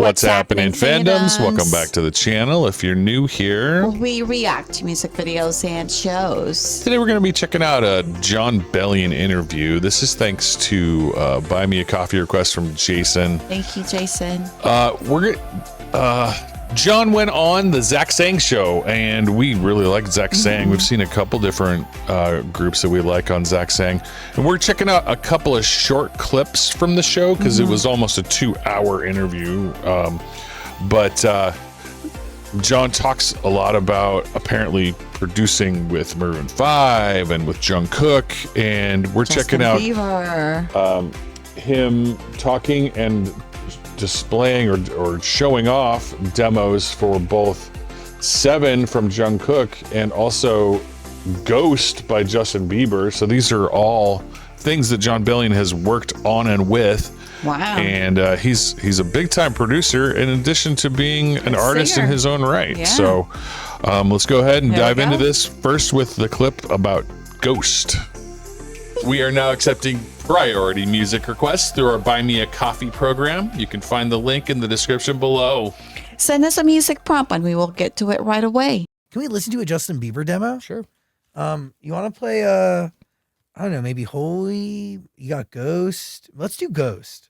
What's happening, fandoms? Welcome back to the channel. If you're new here, we react to music videos and shows. Today we're going to be checking out a Jon Bellion interview. This is thanks to Buy Me a Coffee request from Jason. Thank you, Jason. John went on the Zach Sang show, and we really like Zach Sang. We've seen a couple different groups that we like on Zach Sang, and we're checking out a couple of short clips from the show because it was almost a 2-hour interview. But John talks a lot about apparently producing with Maroon 5 and with Jungkook, and we're checking out him talking and displaying or showing off demos for both Seven from Jungkook and also Ghost by Justin Bieber. So these are all things that Jon Bellion has worked on and with. Wow. And he's a big time producer in addition to being an artist in his own right. Yeah. So let's go ahead and dive into this first with the clip about Ghost. We are now accepting priority music requests through our Buy Me a Coffee program. You can find the link in the description below. Send us a music prompt and we will get to it right away. Can we listen to a Justin Bieber demo? Sure. You want to play, I don't know, maybe Holy? You got Ghost? Let's do Ghost.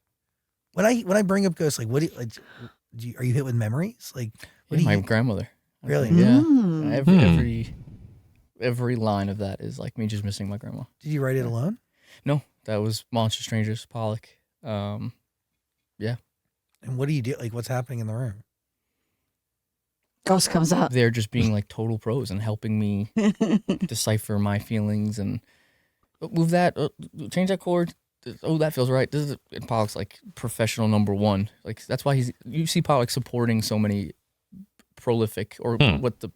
When I bring up Ghost, like, what are you hit with memories? Like, what do my you, grandmother. Really? Yeah. Every line of that is like me just missing my grandma. Did you write it alone? No, that was Monster Strangers, Pollock. Yeah. And what do you do? Like, what's happening in the room? Ghost comes up. They're just being like total pros and helping me decipher my feelings and move that, change that chord. Oh, that feels right. And Pollock's like professional #1. Like that's why you see Pollock supporting so many prolific or what the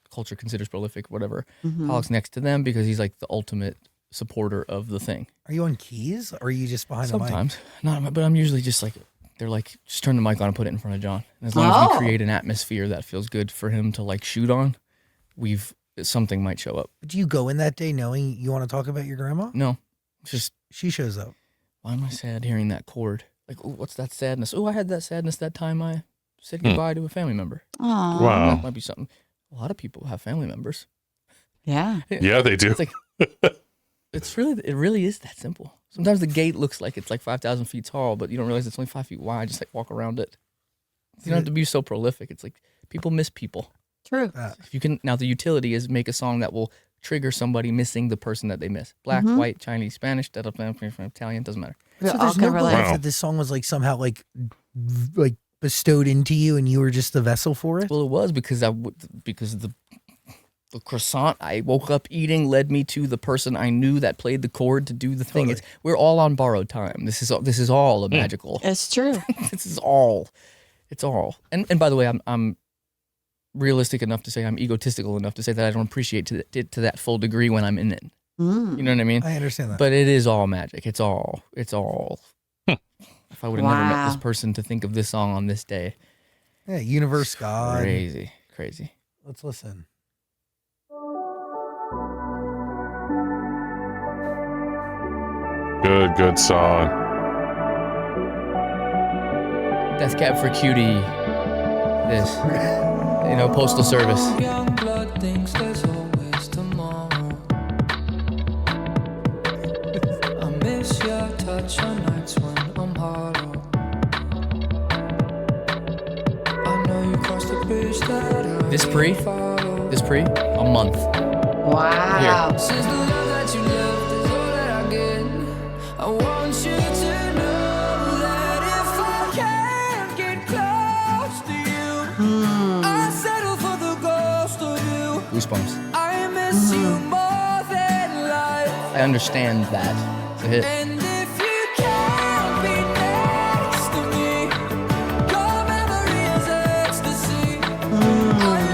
culture considers prolific, whatever. Pollock's next to them because he's like the ultimate supporter of the thing. Are you on keys or are you just behind the mic? Sometimes. Not, but I'm usually just like, they're like, just turn the mic on and put it in front of John. And as long as we create an atmosphere that feels good for him to like shoot on, something might show up. Do you go in that day knowing you want to talk about your grandma? No, it's just, she shows up. Why am I sad hearing that chord? Like, oh, what's that sadness? Oh, I had that sadness that time I said goodbye to a family member. Aww. Wow. That might be something. A lot of people have family members. Yeah. Yeah, they do. It's like, it really is that simple. Sometimes the gate looks like it's like 5,000 feet tall, but you don't realize it's only 5 feet wide. Just like walk around it. You don't have to be so prolific. It's like people miss people. True. If you can, now the utility is make a song that will trigger somebody missing the person that they miss. Black, white, Chinese, Spanish, Italian, doesn't matter. So there's no belief that this song was like somehow like bestowed into you and you were just the vessel for it? Well, it was because the croissant I woke up eating led me to the person I knew that played the chord to do the thing. We're all on borrowed time. This is all a magical. It's true. It's all. And by the way, I'm realistic enough to say, I'm egotistical enough to say that I don't appreciate it to that full degree when I'm in it. You know what I mean? I understand that. But it is all magic. It's all. If I would have never met this person to think of this song on this day. Yeah, universe, God. Crazy. Let's listen. Good song. Death Cab for Cutie. This. Postal Service. Young blood thinks there's always tomorrow. I miss your touch on nights when I'm hollow. I know you crossed the bridge that This pre, a month. Wow. Here. Since the love that you left is all that I get, I want you to know that if I can't get close to you, I settle for the ghost of you. Goosebumps. I miss you more than life. I understand that. It's a hit. And if you can't be next to me, your memory is ecstasy. I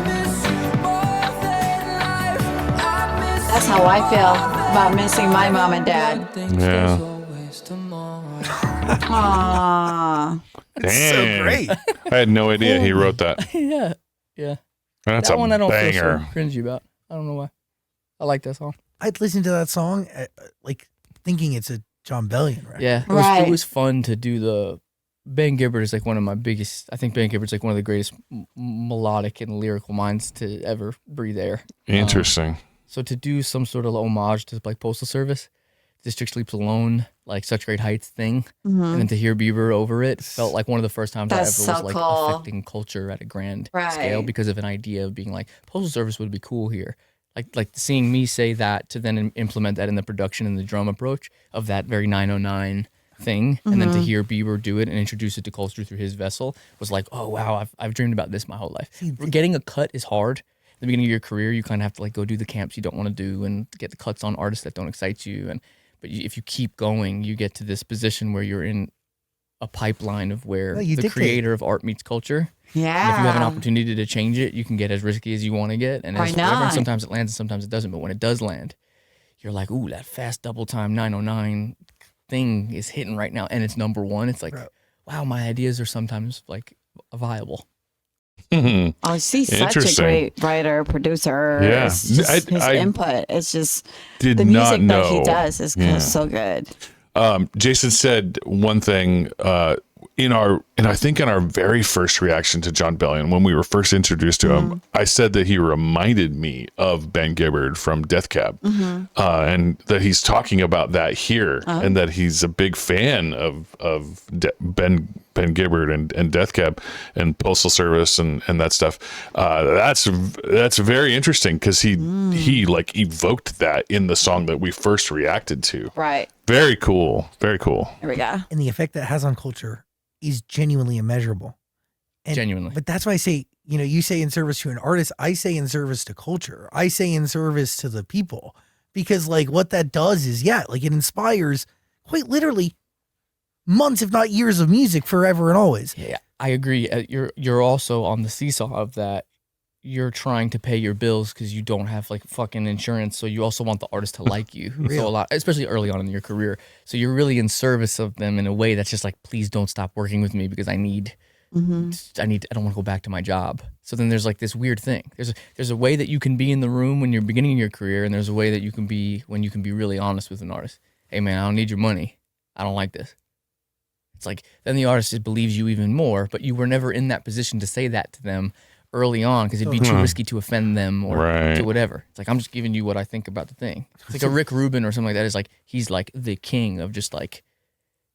miss you more than life. I miss That's how I feel about missing my mom and dad. Yeah. Aww. Damn. So great. I had no idea he wrote that. Yeah. That's that a one I don't banger. feel so cringy about. I don't know why. I like that song. I'd listen to that song like thinking it's a Jon Bellion record. Yeah. Right. It was fun to do Ben Gibbard is like one of my biggest. I think Ben Gibbard's like one of the greatest melodic and lyrical minds to ever breathe air. Interesting. So to do some sort of homage to like Postal Service, District Sleeps Alone, like Such Great Heights thing, and then to hear Bieber over it felt like one of the first times That's I ever so was like cool. affecting culture at a grand Right. scale because of an idea of being like Postal Service would be cool here. Like seeing me say that to then implement that in the production and the drum approach of that very 909 thing, and then to hear Bieber do it and introduce it to culture through his vessel was like, oh wow, I've dreamed about this my whole life. Getting a cut is hard. At the beginning of your career, you kind of have to like go do the camps you don't want to do and get the cuts on artists that don't excite you. But if you keep going, you get to this position where you're in a pipeline of where Well, you the dictate. creator of art meets culture. Yeah. And if you have an opportunity to change it, you can get as risky as you want to get. And Why as whatever, not? and sometimes it lands and sometimes it doesn't. But when it does land, you're like, ooh, that fast double time 909 thing is hitting right now. And it's number one. It's like, Right. wow, my ideas are sometimes like viable. Oh, she's such a Interesting. great writer, producer. Yeah. It's just his I input. It's just Did the not music know. that he does is Yeah. so good. Jason said one thing I think in our very first reaction to Jon Bellion, when we were first introduced to him, I said that he reminded me of Ben Gibbard from Death Cab, and that he's talking about that here, and that he's a big fan of Ben Gibbard and Death Cab and Postal Service and that stuff. That's very interesting because he like evoked that in the song that we first reacted to. Right. Very cool. Very cool. There we go. And the effect that has on culture is genuinely immeasurable. And, Genuinely. But that's why I say, you say in service to an artist, I say in service to culture. I say in service to the people. Because like what that does is, like it inspires quite literally months, if not years of music forever and always. Yeah, I agree. You're also on the seesaw of that. You're trying to pay your bills because you don't have like fucking insurance. So you also want the artist to like you. So a lot, especially early on in your career. So you're really in service of them in a way that's just like, please don't stop working with me because I don't want to go back to my job. So then there's like this weird thing. There's a way that you can be in the room when you're beginning your career, and there's a way that you can be when you can be really honest with an artist. Hey man, I don't need your money. I don't like this. It's like then the artist just believes you even more, but you were never in that position to say that to them early on because it'd be too risky to offend them or to whatever. It's like, I'm just giving you what I think about the thing. It's like a Rick Rubin or something like that is like, he's like the king of just like,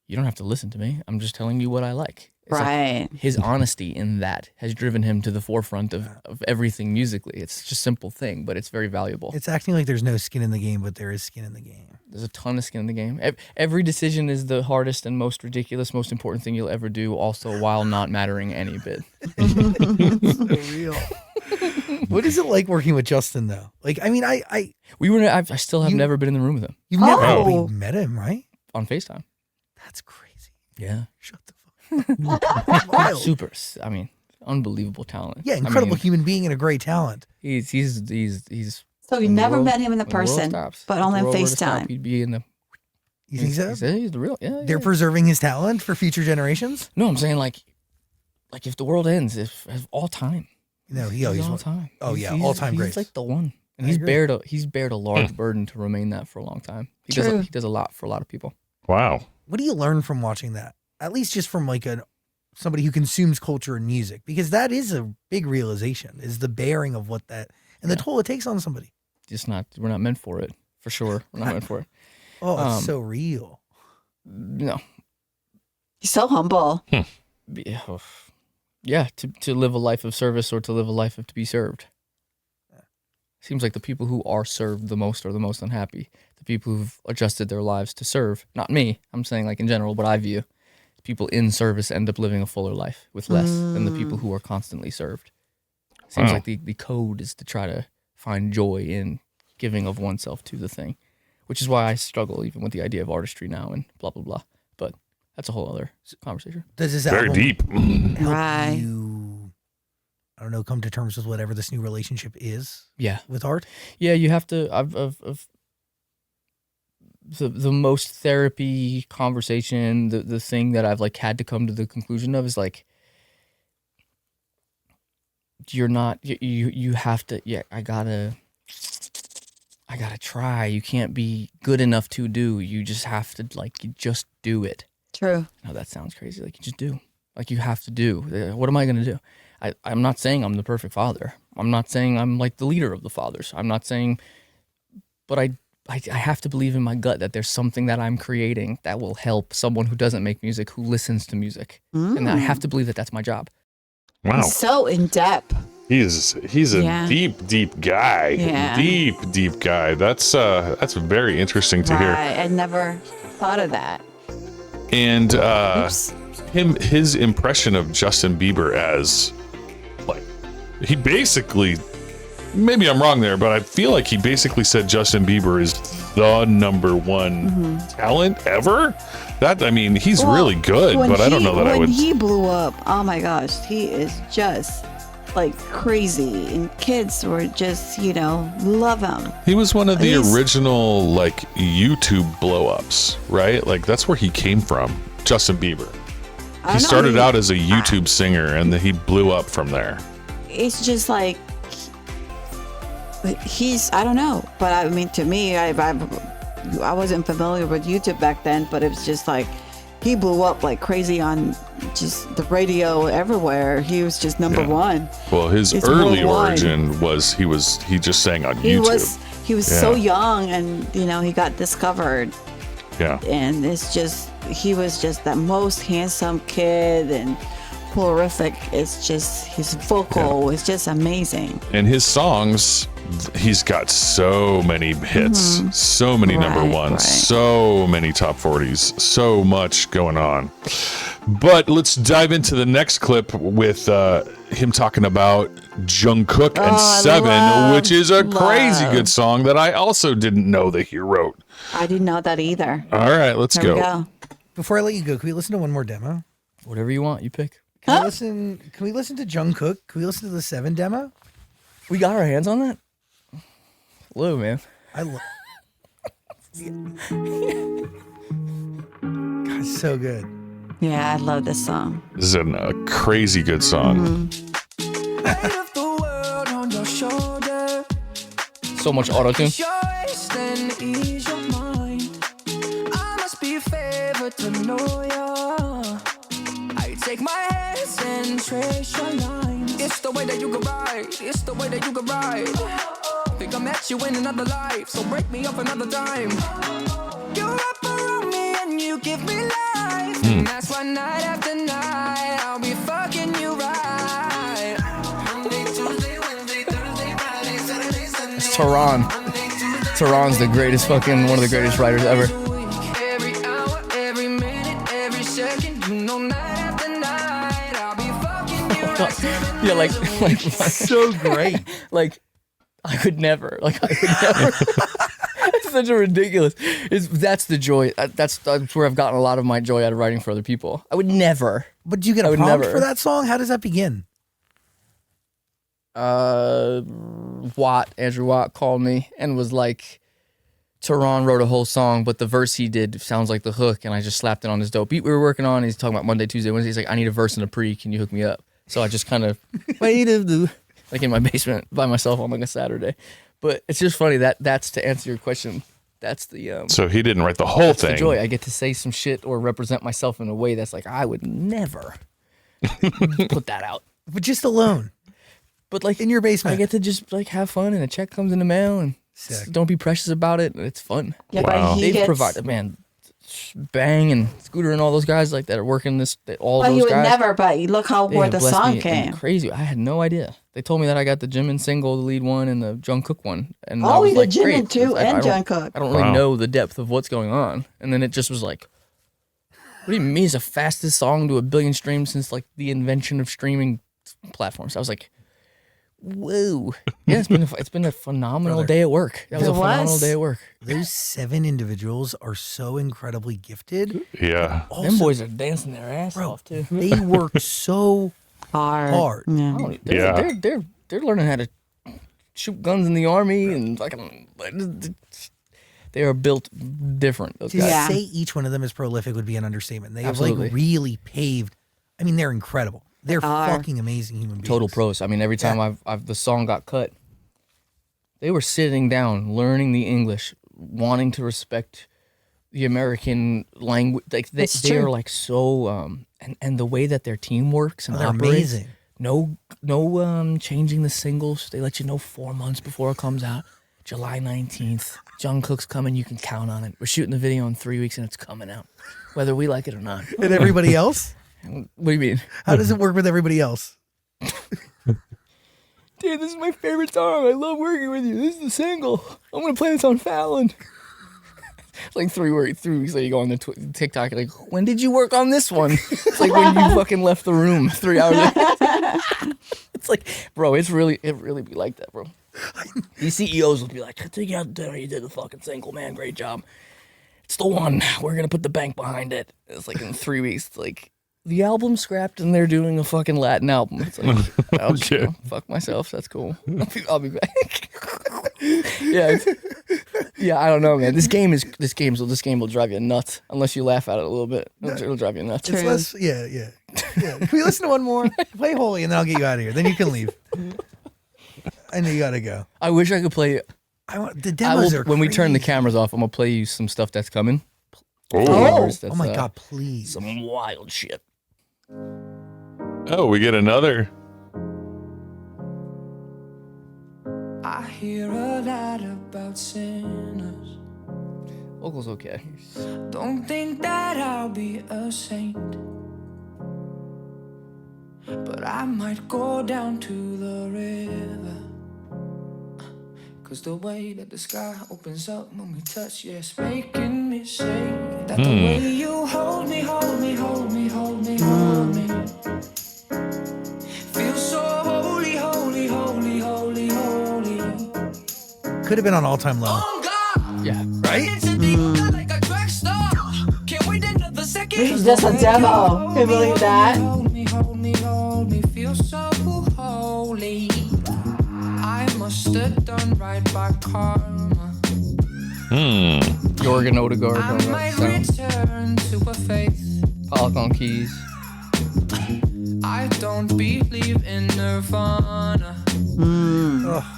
you don't have to listen to me. I'm just telling you what I like. It's Right. like his honesty in that has driven him to the forefront of everything musically. It's just a simple thing, but it's very valuable. It's acting like there's no skin in the game, but there is skin in the game. There's a ton of skin in the game. Every decision is the hardest and most ridiculous, most important thing you'll ever do, also while not mattering any bit. So real. What is it like working with Justin though? Like, I mean, I still have never been in the room with him you've never Oh. met him, right? on FaceTime. That's crazy. Yeah. Shut the fuck up. Wild. Super. I mean, unbelievable talent. Yeah, I incredible mean, human being and a great talent. He's So you when the never world- met him in the when the world person, stops, but if only the on world were to stop, FaceTime. He'd be in the. You think so? He's the real. Yeah. They're yeah. preserving his talent for future generations? No, I'm saying like if the world ends, if all time. No, He's he's all time. Oh, He's- yeah, he's- all-time He's greats. like the one, and I he's agree. bared a large burden to remain that for a long time. He True. does a lot for a lot of people. Wow. What do you learn from watching that? At least just from like somebody who consumes culture and music, because that is a big realization, is the bearing of what that and the toll it takes on somebody. We're not meant for it for sure. We're not meant for it. Oh, it's so real. No. He's so humble. Yeah, to live a life of service or to live a life of to be served. Seems like the people who are served the most are the most unhappy. The people who've adjusted their lives to serve, not me, I'm saying like in general, what I view, people in service end up living a fuller life with less than the people who are constantly served. Seems Wow. like the code is to try to find joy in giving of oneself to the thing, which is why I struggle even with the idea of artistry now and blah, blah, blah. But that's a whole other conversation. Does this Very album deep. help Right. you, I don't know, come to terms with whatever this new relationship is Yeah. with art? Yeah, you have to. I've the most therapy conversation. The thing that I've like had to come to the conclusion of is like you're not. You have to. Yeah, I gotta try. You can't be good enough to do. You just have to you just do it. True. Now that sounds crazy. Like you just do. Like you have to do. What am I going to do? I'm not saying I'm the perfect father. I'm not saying I'm like the leader of the fathers. I'm not saying, but I have to believe in my gut that there's something that I'm creating that will help someone who doesn't make music, who listens to music. And I have to believe that that's my job. Wow. So in depth. He's a Yeah. deep guy. Yeah. Deep guy. That's very interesting to hear. Right. I never thought of that. And Oops. his impression of Justin Bieber as like he basically, maybe I'm wrong there, but I feel like he basically said Justin Bieber is the number one talent ever. That, I mean, he's Well, really good, but I don't know that I would. When he blew up, oh my gosh, he is just like crazy, and kids were just, love him. He was one of the He's- original like YouTube blow-ups, right? Like that's where he came from, Justin Bieber. I He know started out as a YouTube singer, and then he blew up from there. It's just like I don't know, but I mean, to me, I wasn't familiar with YouTube back then, but it was just like he blew up like crazy on just the radio everywhere. He was just number Yeah. one. Well, his It's early worldwide. origin was he just sang on He YouTube. he was so Yeah. young, and he got discovered, Yeah. and he was just the most handsome kid and horrific. It's just his vocal is just amazing. And his songs, he's got so many hits, so many number Right, ones, right. so many top 40s, so much going on. But let's dive into the next clip with him talking about Jungkook and I Seven, love- which is a crazy love. good song that I also didn't know that he wrote. I didn't know that either. All right, let's Here we go. go. Before I let you go, can we listen to one more demo? Whatever you want, you pick. Can we listen to Jungkook? Can we listen to the 7 demo? We got our hands on that? Hello, man. I love. God, so good. Yeah, I love this song. This is a crazy good song. Weight of the world on your shoulder. So much auto-tune. Your waist and ease your mind. I must be favored to know ya. I take my hands and trace your lines. It's the way that you can ride. It's the way that you can ride. Think I met you in another life, so break me up another time. You wrap around me and you give me life. And that's why night after night I'll be fucking you right. Monday, Tuesday, Wednesday, Thursday, Friday, Saturday, Sunday. It's Tehran. Tehran's the greatest one of the greatest writers ever. Every hour, every minute, every second, night after night, I'll be fucking you right. Yeah, like So great. like I would never. It's such a ridiculous. That's the joy. That's where I've gotten a lot of my joy out of writing for other people. I would never. But do you get I a would prompt never. for that song? How does that begin? Andrew Watt called me and was like, Tehran wrote a whole song, but the verse he did sounds like the hook, and I just slapped it on this dope beat we were working on. He's talking about Monday, Tuesday, Wednesday. He's like, I need a verse and a pre. Can you hook me up? So I just kind of like in my basement by myself on like a Saturday. But it's just funny that's to answer your question. That's the So he didn't write the whole the thing. joy. I get to say some shit or represent myself in a way that's like I would never put that out. But just alone But like in your I basement. get to just like have fun, and a check comes in the mail, and Sick. don't be precious about it. And it's fun. Yeah, Wow. but he They've gets, provided, man, Bang and Scooter and all those guys like that are working all But those he would guys. never. But look how they where have the blessed song me in came. crazy. I had no idea. They told me that I got the Jimin single, the lead one, and the Jungkook one. And I Oh, was he like, did great. Jimin too, I and don't- Jungkook. I don't really Wow. know the depth of what's going on. And then it just was like, what do you mean it's the fastest song to 1 billion streams since like the invention of streaming platforms? I was like, whoa. Yeah, it's been a phenomenal Brother. day at work. That was It a phenomenal was. day at work. Those 7 individuals are so incredibly gifted. Yeah. Them Also, boys are dancing their ass bro, off too. they work so hard. Yeah. Oh, Yeah. They're learning how to shoot guns in the army and fucking. They are built different. Those To guys. Yeah. say each one of them is prolific would be an understatement. They have Absolutely. like really paved. I mean, they're incredible. They're are. fucking amazing human beings. Total pros. I mean, every time I've the song got cut, they were sitting down, learning the English, wanting to respect the American language. Like It's they are true. like so and the way that their team works and Oh, they're operates. amazing. No changing the singles. They let you know 4 months before it comes out. July 19th. Jungkook's coming. You can count on it. We're shooting the video in 3 weeks and it's coming out, whether we like it or not. And everybody else? What do you mean? How does it work with everybody else? Dude, this is my favorite song. I love working with you. This is the single. I'm gonna play this on Fallon. It's like 3 weeks later, you go on the TikTok, like, when did you work on this one? It's like when you fucking left the room 3 hours later. It's like, bro, it really be like that, bro. These CEOs will be like, take you out to dinner, you did the fucking single, man, great job. It's the one. We're gonna put the bank behind it. It's like in 3 weeks, it's like the album's scrapped and they're doing a fucking Latin album. It's like, I'll just Okay. go fuck myself. That's cool. I'll be back. Yeah, yeah. I don't know, man. This game will drive you nuts unless you laugh at it a little bit. It'll drive you nuts. It's less, yeah. Can we listen to one more? Play Holy, and then I'll get you out of here. Then you can leave. I know you gotta go. I wish I could play. I want the I demos will, are when we turn the crazy. cameras off, I'm gonna play you some stuff that's coming. Oh, Oh my god, please. Some wild shit. we get another. I hear a lot about sinners. Vocals okay. Don't think that I'll be a saint, but I might go down to the river. 'Cause the way that the sky opens up when we touch, yeah, it's making me say that the way you hold me, hold me, hold me, hold me, hold me, feels so holy, holy, holy, holy, holy. Could have been on all time low. Oh God, Yeah. Right? it's in the like a drag star. Can't wait another second. This is just a demo. Can you believe that? Hold me, hold me, hold me, feel so holy. I must have done right by karma. Gorgon Odegaard I on that might sound. return to a faith. Pollock on keys. I don't believe in nirvana.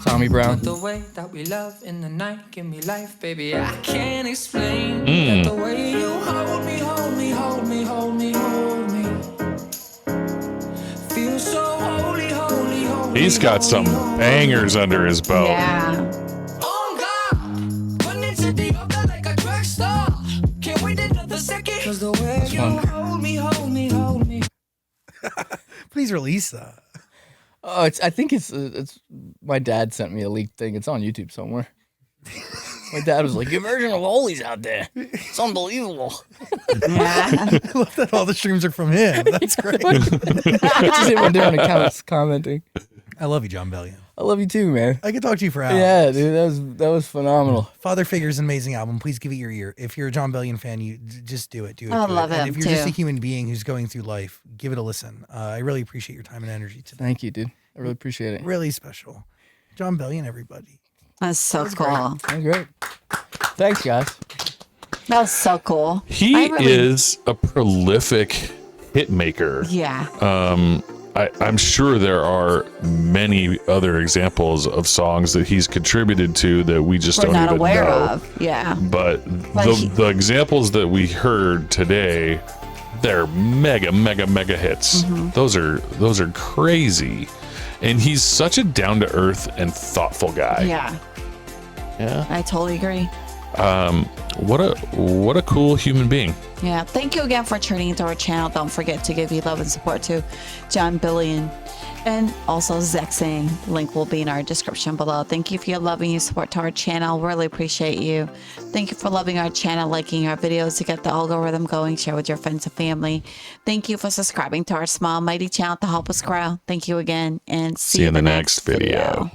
Tommy Brown. The way that we love in the night, give me life, baby. I can't explain that the way you hold me, hold me, hold me, hold me, hold me, feel so holy, holy, holy. He's got some bangers under his belt. Yeah. Oh God, run into the other like a drag star. Can't wait another second. 'Cause the way you one. hold me, hold me, hold me. Please release that. Oh, I think it's my dad sent me a leaked thing. It's on YouTube somewhere. My dad was like, your version of Holy's out there. It's unbelievable. Yeah. I love that all the streams are from him. That's great. Just him on different accounts commenting. I love you, Jon Bellion. I love you too, man. I could talk to you for hours. Yeah, dude, that was phenomenal. Father Figure's an amazing album. Please give it your ear. If you're a Jon Bellion fan, you just do it. Do it. I do love it. And him, if you're just a too. human being who's going through life, give it a listen. I really appreciate your time and energy today. Thank you, dude. I really appreciate it. Really special. Jon Bellion, everybody. That's so cool. That was great. Thanks, guys. That was so cool. He I really- is a prolific hit maker. Yeah. I'm sure there are many other examples of songs that he's contributed to that we just We're don't not even aware know. of. Yeah. But Like he- the examples that we heard today, they're mega hits. Mm-hmm. Those are crazy. And he's such a down to earth and thoughtful guy. Yeah. Yeah. I totally agree. What a cool human being. Yeah. Thank you again for tuning into our channel. Don't forget to give you love and support to Jon Bellion and also Zexing. Link will be in our description below. Thank you for your love and your support to our channel. Really appreciate you. Thank you for loving our channel, liking our videos to get the algorithm going. Share with your friends and family. Thank you for subscribing to our small mighty channel to help us grow. Thank you again and see you in the next video.